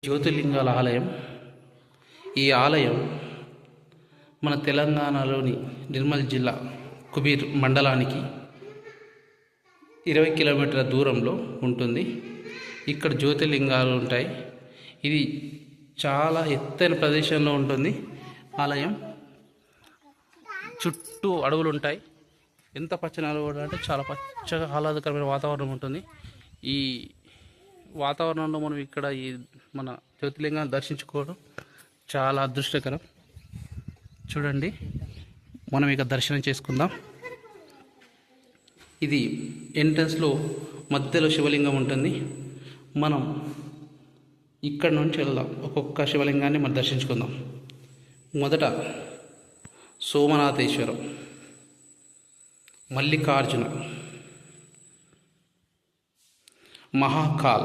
జ్యోతిర్లింగాల ఆలయం. ఈ ఆలయం మన తెలంగాణలోని నిర్మల్ జిల్లా కుబీర్ మండలానికి 20 కిలోమీటర్ల దూరంలో ఉంటుంది. ఇక్కడ జ్యోతిర్లింగాలు ఉంటాయి. ఇది చాలా ఎత్తైన ప్రదేశంలో ఉంటుంది. ఆలయం చుట్టూ అడవులు ఉంటాయి. ఎంత పచ్చని అడవులు అంటే చాలా పచ్చగా ఆహ్లాదకరమైన వాతావరణం ఉంటుంది. ఈ వాతావరణంలో మనం ఇక్కడ ఈ మన జ్యోతిర్లింగాన్ని దర్శించుకోవడం చాలా అదృష్టకరం. చూడండి, మనం ఇక దర్శనం చేసుకుందాం. ఇది ఎంట్రన్స్లో మధ్యలో శివలింగం ఉంటుంది. మనం ఇక్కడ నుంచి వెళ్దాం. ఒక్కొక్క శివలింగాన్ని మనం దర్శించుకుందాం. మొదట సోమనాథేశ్వరం, మల్లికార్జున, మహాకాల,